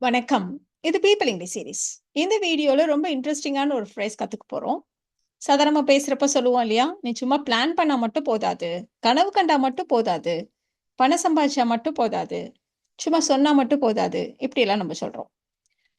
வணக்கம். இது people English series. இந்த வீடியோல ரொம்ப இன்ட்ரெஸ்டிங்கான ஒரு ஃப்ரேஸ் கத்துக்க போறோம். சாதாரணமா பேசுறப்ப சொல்லுவோம் இல்லையா? நீ சும்மா பிளான் பண்ணா மட்டும் போதாது. கனவு கண்டா மட்டும் போதாது. பணம் சம்பாதிச்சா மட்டும் போதாது. சும்மா சொன்னா மட்டும் போதாது. இப்படியெல்லாம் நம்ம சொல்றோம்.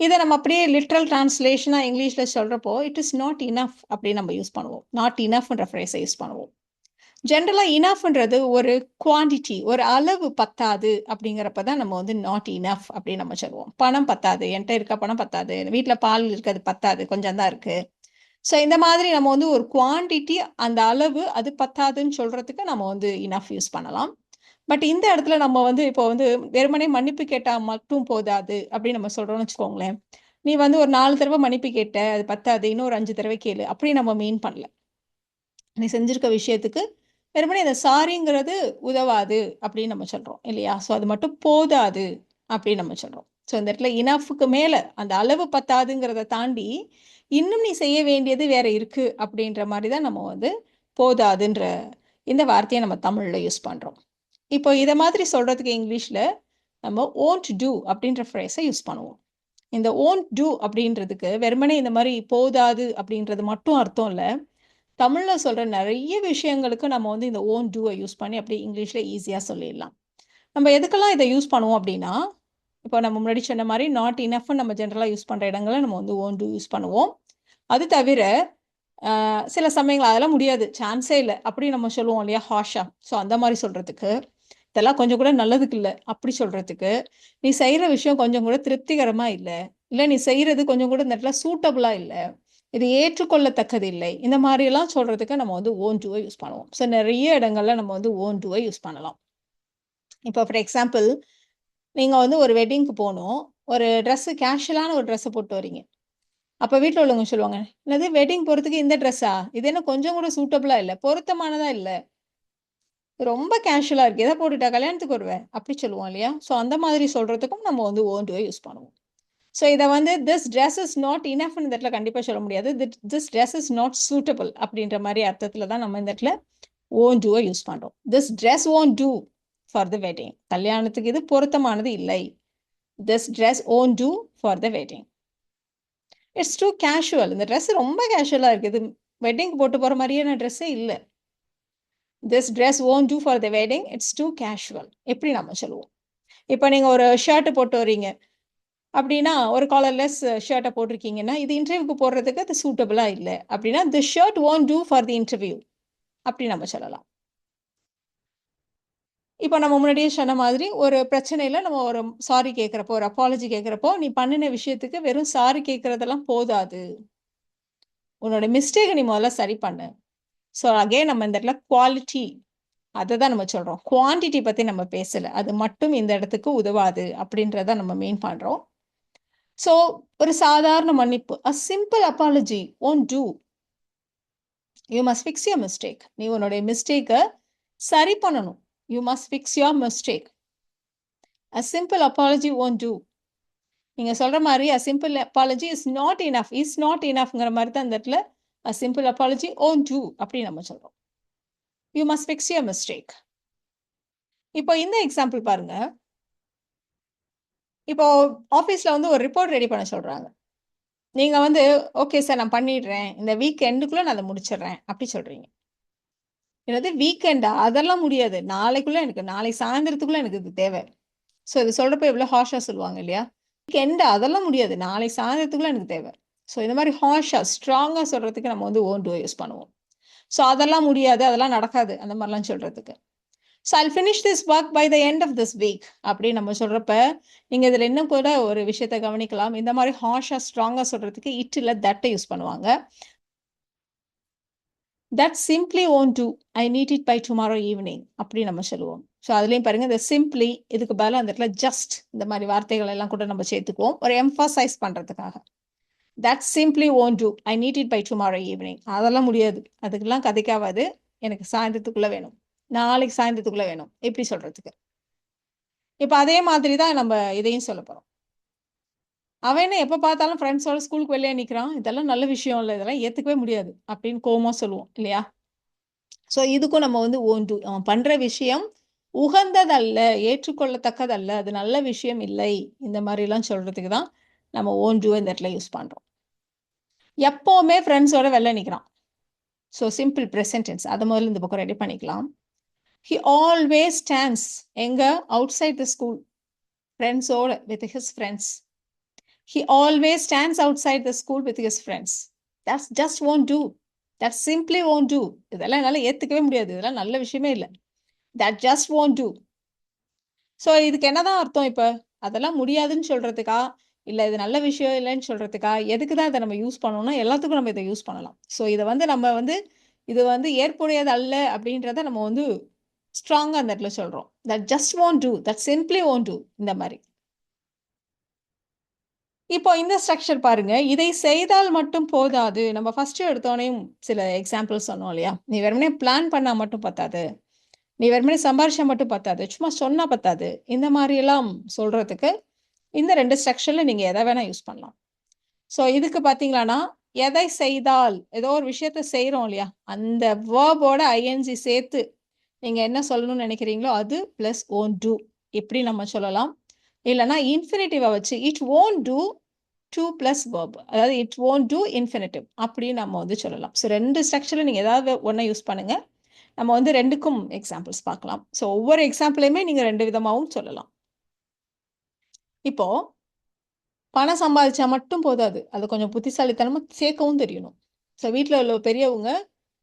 இத நம்ம அப்படியே லிட்ரல் டிரான்ஸ்லேஷனா இங்கிலீஷ்ல சொல்றப்போ, இட் இஸ் நாட் இனஃப் அப்படின்னு நம்ம யூஸ் பண்ணுவோம். நாட் இனஃப்ன்ற ஃப்ரேஸ யூஸ் பண்ணுவோம். ஜென்ரலா இனஃப்ன்றது ஒரு குவான்டிட்டி, ஒரு அளவு பத்தாது அப்படிங்கிறப்ப தான் நம்ம வந்து நாட் இனஃப் அப்படின்னு நம்ம சொல்லுவோம். பணம் பத்தாது, என்ட்ட இருக்க பணம் பத்தாது, வீட்ல பால் இருக்கு அது பத்தாது, கொஞ்சம் தான் இருக்கு. ஸோ இந்த மாதிரி நம்ம வந்து ஒரு குவான்டிட்டி, அந்த அளவு அது பத்தாதுன்னு சொல்றதுக்கு நம்ம வந்து இனஃப் யூஸ் பண்ணலாம். பட் இந்த இடத்துல நம்ம வந்து இப்போ வந்து வெறுமனே மன்னிப்பு கேட்டா மட்டும் போதாது அப்படின்னு நம்ம சொல்றோம்னு வச்சுக்கோங்களேன். நீ வந்து ஒரு 4 தடவ மன்னிப்பு கேட்ட, அது பத்தாது, இன்னும் ஒரு 5 தடவை கேளு. அப்படி நம்ம மீன் பண்ணல. நீ செஞ்சிருக்க விஷயத்துக்கு வெறுமனே இந்த சாரிங்கிறது உதவாது அப்படின்னு நம்ம சொல்றோம் இல்லையா? ஸோ அது மட்டும் போதாது அப்படின்னு நம்ம சொல்றோம். ஸோ இந்த இடத்துல இனஃப்க்கு மேல அந்த அளவு பத்தாதுங்கிறத தாண்டி, இன்னும் நீ செய்ய வேண்டியது வேற இருக்கு அப்படின்ற மாரி தான் நம்ம வந்து போதாதுன்ற இந்த வார்த்தைய நம்ம தமிழ்ல யூஸ் பண்றோம். இப்போ இத மாதிரி சொல்றதுக்கு இங்கிலீஷ்ல நம்ம "வோன்ட் டூ" அப்படின்ற ஃப்ரேஸ யூஸ் பண்ணுவோம். இந்த "வோன்ட் டூ" அப்படின்றதுக்கு வெறுமனே இந்த மாரி போதாது அப்படின்றது மட்டும் அர்த்தம் இல்ல. தமிழ்ல சொல்ற நெறைய விஷயங்களுக்கு நம்ம வந்து இந்த ஓன் டூவை யூஸ் பண்ணி அப்படியே இங்கிலீஷ்ல ஈஸியா சொல்லிடலாம். நம்ம எதுக்கெல்லாம் இதை யூஸ் பண்ணுவோம் அப்படின்னா, இப்போ நம்ம முன்னாடி சொன்ன மாதிரி நாட் இனஃப்னு நம்ம ஜென்ரலா யூஸ் பண்ற இடங்கள்ல நம்ம வந்து ஓன் டூ யூஸ் பண்ணுவோம். அது தவிர சில சமயங்கள் அதெல்லாம் முடியாது, சான்ஸே இல்ல. அப்படி நம்ம சொல்லுவோம் இல்லையா ஹார்ஷா. ஸோ அந்த மாதிரி சொல்றதுக்கு, இதெல்லாம் கொஞ்சம் கூட நல்லதுக்கு இல்ல. அப்படி சொல்றதுக்கு, நீ செய்ற விஷயம் கொஞ்சம் கூட திருப்திகரமா இல்ல. இல்ல நீ செய்றது கொஞ்சம் கூட இந்த இடத்துல சூட்டபிளா இல்ல. இது ஏற்றுக்கொள்ளத்தக்கது இல்லை. இந்த மாரியெல்லாம் சொல்றதுக்கு நம்ம வந்து ஓன் டூவ யூஸ் பண்ணுவோம். ஸோ நெறைய இடங்கள்ல நம்ம வந்து ஓன் டூவ யூஸ் பண்ணலாம். இப்போ ஃபார் எக்ஸாம்பிள், நீங்க வந்து ஒரு வெட்டிங்க்கு போணும். ஒரு கேஷுவலான ஒரு ட்ரெஸ்ஸ போட்டு வரீங்க. அப்ப வீட்ல உள்ளவங்க சொல்லுவாங்க, "என்னது வெட்டிங் போறதுக்கு இந்த ட்ரெஸ்ஸா? இது என்ன கொஞ்சம் கூட சூட்டபிளா இல்ல. பொருத்தமானதா இல்ல. ரொம்ப கேஷுவலா இருக்கு. எத போட்டுட்டா கல்யாணத்துக்கு வருவ?" அப்படி சொல்லுவோம் இல்லையா? ஸோ அந்த மாதிரி சொல்றதுக்கும் நம்ம வந்து ஓன் டூவ யூஸ் பண்ணுவோம். ஸோ இத வந்து திஸ் ட்ரெஸ் இஸ் நாட் இனஃப்ன்னு இந்த இடத்துல கண்டிப்பா சொல்ல முடியாது. This dress is not suitable அப்படின்ற மாரி அர்த்தத்துல தான் நம்ம இந்த இடத்துல ஓன்ட் டூவ யூஸ் பண்றோம். This dress won't do for the wedding. கல்யாணத்துக்கு இது பொருத்தமானது இல்லை. This dress won't do for the wedding. It's too casual. இந்த ட்ரெஸ் ரொம்ப கேஷுவலா இருக்கு. இது வெட்டிங்க்கு போட்டு போற மாரியான ட்ரெஸ்ஸே இல்ல. This dress won't do for the wedding. It's too casual. எப்படி நம்ம சொல்லுவோம். இப்ப நீங்க ஒரு ஷர்ட் போட்டு வரீங்க. அப்படின்னா, ஒரு காலர்லெஸ் ஷர்ட்ட போட்டிருக்கீங்கன்னா, இது இன்டர்வியூக்கு போடுறதுக்கு அது சூட்டபிளா இல்ல. அப்படின்னா, "this shirt won't do for the interview" அப்படி நம்ம சொல்லலாம். இப்ப நம்ம முன்னாடியே சொன்ன மாதிரி, ஒரு பிரச்சனையில நம்ம ஒரு சாரி கேட்கிறப்போ, ஒரு அப்பாலஜி கேட்கிறப்போ, "நீ பண்ணுன விஷயத்துக்கு வெறும் சாரி கேட்கிறதெல்லாம் போதாது. உன்னோட மிஸ்டேக்க நீ முதல்ல சரி பண்ணு." ஸோ அகைன் நம்ம இந்த இடத்துல குவாலிட்டி அததான் நம்ம சொல்றோம். குவான்டிட்டி பத்தி நம்ம பேசல. அது மட்டும் இந்த இடத்துக்கு உதவாது அப்படின்றத நம்ம மீன் பண்றோம். ஸோ ஒரு சாதாரண மன்னிப்பு, "a simple apology won't do. You must fix your mistake." நீ உன்னுடைய மிஸ்டேக்க சரி பண்ணணும். You must fix your mistake. "A simple apology won't do." நீங்க சொல்ற மாரி "a simple apology is not enough." Is not எனஃப்ங்கிற மாரி தான் இந்த இடத்துல "a simple apology won't do" அப்படின்னு நம்ம சொல்றோம். You must fix your mistake. இப்போ இந்த எக்ஸாம்பிள் பாருங்க. இப்போ ஆஃபீஸ்ல வந்து ஒரு ரிப்போர்ட் ரெடி பண்ண சொல்றாங்க. நீங்க வந்து, "ஓகே சார் நான் பண்ணிடுறேன். இந்த வீக் எண்டுக்குள்ள நான் அத முடிச்சிடுறேன்." அப்படி சொல்றீங்க. என்னது வீக்கெண்டா? அதெல்லாம் முடியாது. நாளைக்கு சாயந்திரத்துக்குள்ள எனக்கு இது தேவை. ஸோ இது சொல்றப்ப எவ்வளோ ஹார்ஷா சொல்லுவாங்க இல்லையா? வீக்கெண்டா? அதெல்லாம் முடியாது. நாளைக்கு சாயந்திரத்துக்குள்ள எனக்கு தேவை. ஸோ இந்த மாரி ஹார்ஷா, ஸ்ட்ராங்கா சொல்றதுக்கு நம்ம வந்து ஓன் டூ யூஸ் பண்ணுவோம். ஸோ அதெல்லாம் முடியாது, அதெல்லாம் நடக்காது. அந்த மாரிலாம் சொல்றதுக்கு. So I'll finish this work by the end of this week அப்படின்னு நம்ம சொல்றப்ப, நீங்க இதுல இன்னும் கூட ஒரு விஷயத்த கவனிக்கலாம். இந்த மாரி ஹார்ஷா, ஸ்ட்ராங்கா சொல்றதுக்கு இட் இல்ல தட்ட யூஸ் பண்ணுவாங்க. That simply won't do. I need it by tomorrow evening அப்படி நம்ம சொல்லுவோம். ஸோ அதுலயும் பாருங்க இந்த சிம்ப்ளி இதுக்கு பதிலா அந்த இடத்துல ஜஸ்ட் இந்த மாரி வார்த்தைகள் எல்லாம் கூட நம்ம சேர்த்துக்குவோம். ஒரு எம்ஃபசைஸ் பண்றதுக்காக. That simply won't do. I need it by tomorrow evening. அதெல்லாம் முடியாது. அதுக்கெல்லாம் கதைக்காவாது. எனக்கு சாயந்தரத்துக்குள்ள வேணும். நாளைக்கு சாயந்தரத்துக்குள்ள வேணும். இப்படி சொல்றதுக்கு. இப்ப அதே மாதிரி தான் நம்ம இதையும் சொல்லப் போறோம். அவன் என்ன எப்ப பார்த்தாலும் ஃப்ரெண்ட்ஸோட ஸ்கூலுக்கு வெளியே நிக்கிறான். இதெல்லாம் நல்ல விஷயம் இல்ல. இதெல்லாம் ஏத்துக்கவே முடியாது. அப்படின்னு கோவமா சொல்லுவோம் இல்லையா? ஸோ இதுக்கும் நம்ம வந்து ஓன் டூ. அவன் பண்ற விஷயம் உகந்ததல்ல, ஏற்றுக்கொள்ளத்தக்கதல்ல, அது நல்ல விஷயம் இல்லை. இந்த மாதிரிலாம் சொல்றதுக்கு தான் நம்ம won't do இந்த இடத்துல யூஸ் பண்றோம். எப்பவுமே ஃப்ரெண்ட்ஸோட வெளில நிக்கிறான். So simple present tense. அத முதல்ல இந்த பக்கம் ரெடி பண்ணிக்கலாம். He always stands எங்க outside the school. ஃப்ரெண்ட்ஸோட with his friends. He always stands outside the school with his friends. That's just won't do. That simply won't do. இதெல்லாம் என்னால ஏத்துக்கவே முடியாது. இதெல்லாம் நல்ல விஷயமே இல்ல. That just won't do. So இதுக்கு என்னதான் அர்த்தம் இப்ப? அதெல்லாம் முடியாதுன்னு சொல்றதுக்கா? இல்ல இது நல்ல விஷயம் இல்லன்னு சொல்றதுக்கா? எதுக்கு தான் இத நம்ம யூஸ் பண்ணணும்னா, எல்லாத்துக்கும் நம்ம இத யூஸ் பண்ணலாம். ஸோ இத நம்ம இது ஏற்புடையது அல்ல அப்படின்றத நம்ம ஸ்ட்ராங்கா அந்த இடத்துல சொல்றோம். That just won't do. That simply won't do. இந்த மாரி. இப்போ இந்த ஸ்ட்ரக்சர் பாருங்க. இதை செய்தால் மட்டும் போதாது. நம்ம ஃபர்ஸ்ட் எடுத்தோனேயும் சில எக்ஸாம்பிள் சொன்னோம் இல்லையா? நீ வெறுமனே பிளான் பண்ணா மட்டும் பத்தாது. நீ வெறுமனே சம்பாரிச்சா மட்டும் பத்தாது. சும்மா சொன்னா பத்தாது. இந்த மாரி எல்லாம் சொல்றதுக்கு இந்த 2 ஸ்ட்ரக்சர்ல நீங்க எத வேணா யூஸ் பண்ணலாம். ஸோ இதுக்கு பார்த்தீங்களான்னா, எதை செய்தால் ஏதோ ஒரு விஷயத்த செய்றோம் இல்லையா? அந்த வெர்போட ஐஎன்ஜி சேர்த்து நீங்க என்ன சொல்லணும்னு நினைக்கிறீங்களோ அது பிளஸ் won't do இப்படி நம்ம சொல்லலாம். இல்லன்னா இன்ஃபினிட்டிவ வச்சு it won't do 2 plus verb. அதாவது இட் won't do இன்ஃபினிட்டிவ் அப்படின்னு நம்ம சொல்லலாம். ஸோ 2 ஸ்ட்ரக்சர்ல நீங்க ஏதாவது ஒண்ண யூஸ் பண்ணுங்க. நம்ம 2க்கும் எக்ஸாம்பிள்ஸ் பார்க்கலாம். ஸோ ஒவ்வொரு எக்ஸாம்பிளையுமே நீங்க 2 விதமாவும் சொல்லலாம். இப்போ பணம் சம்பாதிச்சா மட்டும் போதாது. அது கொஞ்சம் புத்திசாலித்தனமா சேர்க்கவும் தெரியணும். ஸோ வீட்ல உள்ள பெரியவங்க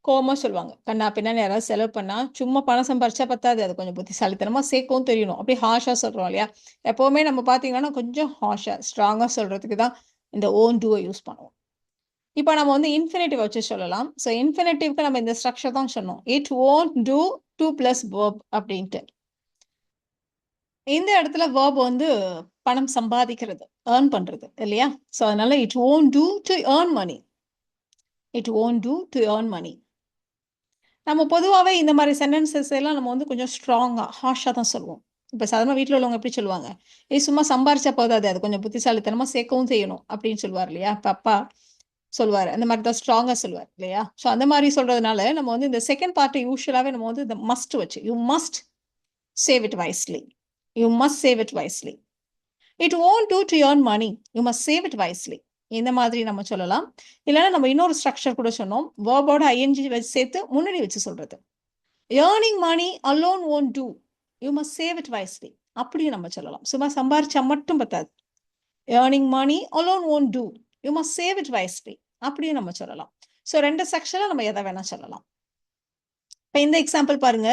கோவமா சொல்லுவாங்க. கன்னா பின்னான்னு யாராவது செலவு பண்ணா, சும்மா பணம் சம்பாரிச்சா பத்தாது. அது கொஞ்சம் புத்திசாலித்தனமா சேர்க்கவும் தெரியணும். அப்படியே ஹார்ஷா சொல்றோம் இல்லையா? எப்பவுமே நம்ம பார்த்தீங்கன்னா, கொஞ்சம் ஹார்ஷா, ஸ்ட்ராங்கா சொல்றதுக்கு தான் இந்த ஓன் டூவ யூஸ் பண்ணுவோம். இப்ப நம்ம இன்ஃபினிட்டிவ் வச்சு சொல்லலாம். ஸோ இன்ஃபினிட்டிவ்க்கு நம்ம இந்த ஸ்ட்ரக்சர் தான் சொன்னோம். It won't do 2 plus verb அப்படின்ட்டு. இந்த இடத்துல வெர்ப் பணம் சம்பாதிக்கிறது, ஏர்ன் பண்றது இல்லையா? ஸோ அதனால it won't do to earn money. It won't do to earn money. நம்ம பொதுவாவே இந்த மாரி சென்டென்சஸ் எல்லாம் நம்ம கொஞ்சம் ஸ்ட்ராங்கா, ஹார்ஷா தான் சொல்லுவோம். இப்ப சாதாரணமா வீட்ல உள்ளவங்க எப்படி சொல்லுவாங்க? "ஏய் சும்மா சம்பாரிச்சா போதாது. அது கொஞ்சம் புத்திசாலித்தனமா சேர்க்கவும் செய்யணும்." அப்படின்னு சொல்லுவார் இல்லையா? இப்ப அப்பா சொல்லுவாரு. அந்த மாரி தான் ஸ்ட்ராங்கா சொல்லுவார் இல்லையா? ஸோ அந்த மாரி சொல்றதுனால நம்ம இந்த செகண்ட் பார்ட்ட யூசுவலாவே நம்ம இந்த மஸ்ட் வச்சு, "you must save it wisely. You must save it wisely. It won't do to earn money. You must save it wisely." இந்த மாதிரி நம்ம சொல்லலாம். இல்லன்னா நம்ம இன்னொரு ஸ்ட்ரக்சர் கூட சொன்னோம். வெர்போட ஐஎன்ஜி வச்சு சேர்த்து முன்னாடி வச்சு சொல்றது. earning money alone won't do. You must save it wisely. அப்படியும் நம்ம சொல்லலாம். சும்மா சம்பாரிச்சா மட்டும் பத்தாது. earning money alone won't do. You must save it wisely. அப்படியும் நம்ம சொல்லலாம். ஸோ 2 செக்ஷன்ல நம்ம எதை வேணா சொல்லலாம். இப்ப இந்த எக்ஸாம்பிள் பாருங்க.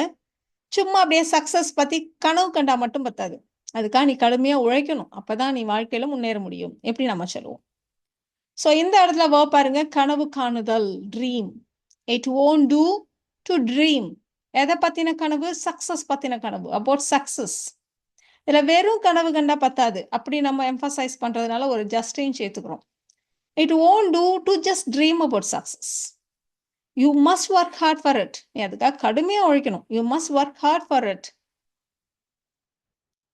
சும்மா அப்படியே சக்சஸ் பத்தி கனவு கண்டா மட்டும் பத்தாது. அதுக்காக நீ கடுமையா உழைக்கணும். அப்பதான் நீ வாழ்க்கையில முன்னேற முடியும். எப்படி நம்ம சொல்லுவோம். ஸோ இந்த இடத்துல வெர்ப் பாருங்க. கனவு காணுதல், dream. It won't do to dream. எதை பத்தின கனவு? சக்சஸ் பத்தின கனவு. About success. இதுல வெறும் கனவு கண்டா பத்தாது. அப்படி நம்ம எம்பசைஸ் பண்றதுனால ஒரு ஜஸ்டையும் சேர்த்துக்கிறோம். It won't do to just dream about success. You must work hard for it. நீ அதுக்காக கடுமையா உழைக்கணும். You must work hard for it.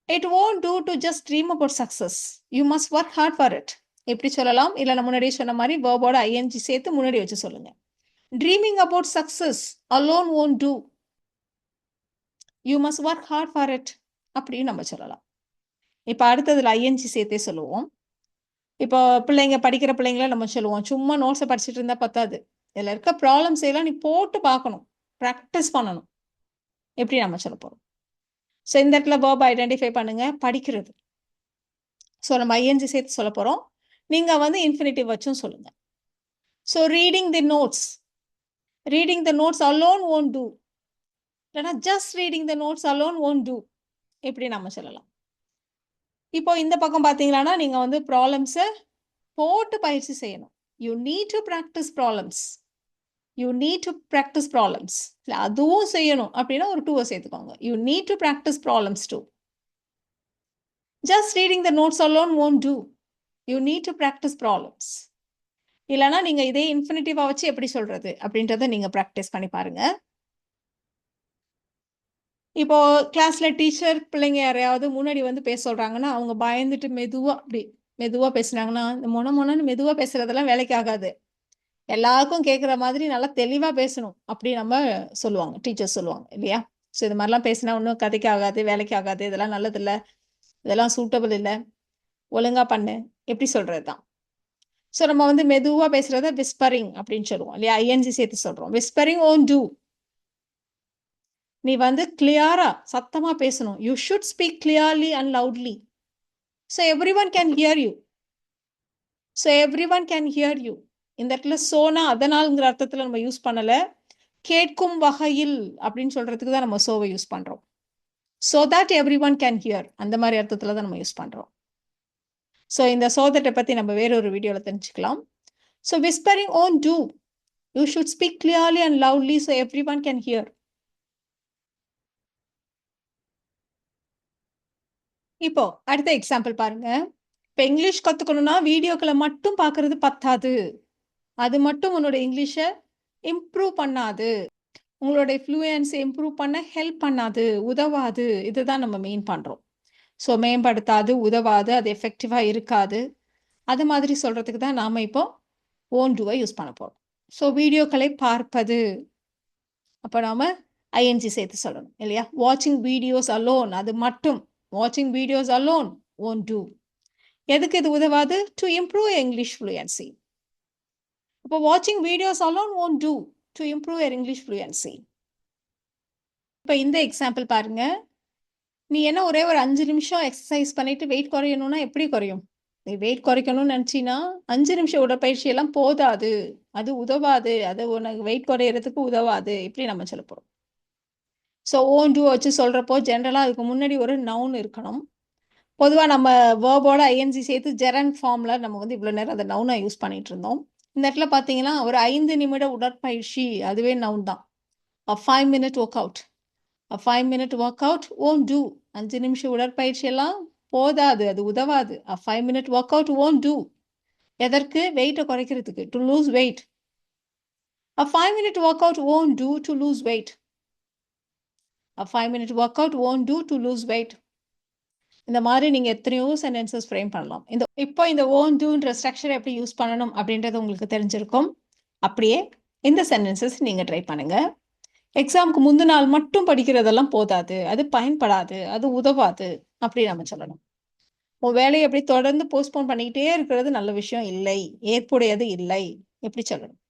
It won't do to just dream about success. You must work hard for it. எப்படி சொல்லலாம்? இல்ல நான் முன்னாடியே சொன்ன மாதிரி வெர்போட ஐஎன்ஜி சேர்த்து முன்னாடி வச்சு சொல்லுங்க. Dreaming about success alone won't do. You must work hard for it. அப்படின்னு நம்ம சொல்லலாம். இப்ப அடுத்ததுல ஐஎன்ஜி சேர்த்தே சொல்லுவோம். இப்போ படிக்கிற பிள்ளைங்கள நம்ம சொல்லுவோம். சும்மா நோட்ஸை படிச்சுட்டு இருந்தா பத்தாது. இதுல இருக்க ப்ராப்ளம்ஸ் எல்லாம் நீ போட்டு பார்க்கணும். ப்ராக்டிஸ் பண்ணணும். எப்படி நம்ம சொல்ல போறோம். ஸோ இந்த இடத்துல வெர்ப் ஐடென்டிஃபை பண்ணுங்க. படிக்கிறது. ஸோ நம்ம ஐஎன்ஜி சேர்த்து சொல்ல போறோம். நீங்க இன்ஃபினிட்டிவ் வச்சும் சொல்லுங்க. So reading the notes. Reading the notes alone won't do. இல்லைன்னா just reading the notes alone won't do. எப்படி நம்ம சொல்லலாம். இப்போ இந்த பக்கம் பார்த்தீங்கன்னா நீங்க ப்ராப்ளம்ஸை போட்டு பயிற்சி செய்யணும். You need to practise problems. You need to practise problems. இல்லை அதுவும் செய்யணும் அப்படின்னா ஒரு 2 சேர்த்துக்கோங்க. You need to practise problems too. Just reading the notes alone won't do. You need to practise problems. இல்லைன்னா நீங்க இதே இன்ஃபினிட்டிவா வச்சு எப்படி சொல்றது அப்படின்றத நீங்க ப்ராக்டிஸ் பண்ணி பாருங்க. இப்போ கிளாஸ்ல டீச்சர் பிள்ளைங்க யாரையாவது முன்னாடி பேச சொல்றாங்கன்னா அவங்க பயந்துட்டு மெதுவா பேசுனாங்கன்னா இந்த மொனன்னு மெதுவா பேசுறதெல்லாம் வேலைக்கு ஆகாது. எல்லாருக்கும் கேட்குற மாதிரி நல்லா தெளிவா பேசணும் அப்படி நம்ம சொல்லுவாங்க. டீச்சர் சொல்லுவாங்க இல்லையா? ஸோ இது மாதிரிலாம் பேசினா ஒன்றும் கதைக்கு ஆகாது, வேலைக்கு ஆகாது, இதெல்லாம் நல்லதில்ல, இதெல்லாம் சூட்டபிள் இல்ல, ஒழுங்கா பண்ணு, எப்படி சொல்றது தான். ஸோ நம்ம வந்து மெதுவா பேசுறத விஸ்பரிங் அப்படின்னு சொல்லுவோம் இல்லையா? ஐஎன்ஜி சேர்த்து சொல்றோம். Whispering won't two. நீ வந்து கிளியரா சத்தமா பேசணும். You should speak clearly and loudly. So everyone can hear you. So everyone can hear you. இந்த இடத்துல சோனா அதனால்ங்கிற அர்த்தத்துல நம்ம யூஸ் பண்ணல. கேட்கும் வகையில் அப்படின்னு சொல்றதுக்கு தான் நம்ம சோவை யூஸ் பண்றோம். So that everyone can hear அந்த மாதிரி அர்த்தத்துல தான் நம்ம யூஸ் பண்றோம். ஸோ இந்த ஸோ தட்டை பத்தி நம்ம வேறொரு வீடியோல தெரிஞ்சுக்கலாம். So whispering won't two. You should speak clearly and loudly so everyone can hear. இப்போ அடுத்த எக்ஸாம்பிள் பாருங்க. இப்போ இங்கிலீஷ் கத்துக்கணும்னா வீடியோக்களை மட்டும் பார்க்கறது பத்தாது. அது மட்டும் உன்னோட இங்கிலீஷை இம்ப்ரூவ் பண்ணாது. உங்களுடைய ஃப்ளூயன்ஸை இம்ப்ரூவ் பண்ண ஹெல்ப் பண்ணாது, உதவாது. இதுதான் நம்ம மெயின் பண்றோம். ஸோ மேம்படுத்தாது, உதவாது, அது எஃபெக்டிவா இருக்காது. அது மாதிரி சொல்றதுக்கு தான் நாம இப்போ ஓன் டூவை யூஸ் பண்ண போறோம். ஸோ வீடியோக்களை பார்ப்பது. அப்போ நாம ஐஎன்ஜி சேர்த்து சொல்லணும் இல்லையா? வாட்சிங் வீடியோஸ் அலோன், அது மட்டும். வாட்சிங் வீடியோஸ் அலோன் ஓன் டூ. எதுக்கு இது உதவாது? To improve English fluency. அப்போ வாட்சிங் videos alone won't do to improve your English fluency. இப்போ இந்த எக்ஸாம்பிள் பாருங்க. நீ என்ன ஒரே ஒரு 5 நிமிஷம் எக்ஸசைஸ் பண்ணிட்டு வெயிட் குறையணும்னா எப்படி குறையும்? நீ வெயிட் குறைக்கணும்னு நினச்சின்னா 5 நிமிஷம் உடற்பயிற்சி எல்லாம் போதாது, அது உதவாது, அது உனக்கு வெயிட் குறையிறதுக்கு உதவாது, இப்படி நம்ம சொல்ல போறோம். ஸோ ஓன் டூ வச்சு சொல்றப்போ ஜென்ரலாக அதுக்கு முன்னாடி ஒரு நவுன் இருக்கணும். பொதுவாக நம்ம வேர்போட ஐஎன்ஜி சேர்த்து ஜெரண்ட் ஃபார்ம்ல நம்ம வந்து இவ்வளோ நேரம் அந்த நவுனை யூஸ் பண்ணிட்டு இருந்தோம். இந்த இடத்துல பார்த்தீங்கன்னா ஒரு 5 நிமிட உடற்பயிற்சி, அதுவே நவுன் தான். A 5-minute workout. A 5-minute workout won't do. 5 நிமிஷம் உடற்பயிற்சி எல்லாம் போதாது, அது உதவாது. A 5-minute workout won't do. எதற்கு? வெயிட்டை குறைக்கிறதுக்கு, to lose weight. A 5-minute workout won't do to lose weight. A 5-minute workout won't do to lose weight. இந்த மாதிரி நீங்க எத்தனையோ சென்டென்சஸ் ஃப்ரேம் பண்ணலாம். இப்போ இந்த won't doன்ற ஸ்ட்ரக்சர் எப்படி யூஸ் பண்ணணும் அப்படின்றது உங்களுக்கு தெரிஞ்சிருக்கும். அப்படியே இந்த சென்டென்சஸ் நீங்க ட்ரை பண்ணுங்க. எக்ஸாமுக்கு முந்தின நாள் மட்டும் படிக்கிறதெல்லாம் போதாது, அது பயன்படாது, அது உதவாது, அப்படி நம்ம சொல்லணும். உன் வேலையை அப்படி தொடர்ந்து போஸ்ட்போன் பண்ணிக்கிட்டே இருக்கிறது நல்ல விஷயம் இல்லை, ஏற்புடையது இல்லை, எப்படி சொல்லணும்.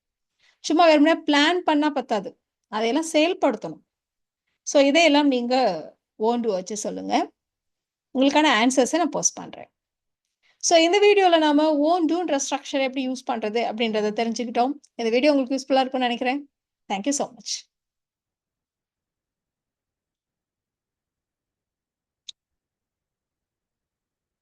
சும்மா வெறுமனே பிளான் பண்ணா பத்தாது, அதையெல்லாம் செயல்படுத்தணும். ஸோ இதையெல்லாம் நீங்க ஓன் டூ வச்சு சொல்லுங்க. உங்களுக்கான ஆன்சர்ஸை நான் போஸ்ட் பண்றேன். ஸோ இந்த வீடியோவில் நாம ஓன் டூன்ற ஸ்ட்ரக்சர் எப்படி யூஸ் பண்றது அப்படின்றத தெரிஞ்சுக்கிட்டோம். இந்த வீடியோ உங்களுக்கு யூஸ்ஃபுல்லாக இருக்கும்னு நினைக்கிறேன். Thank you so much.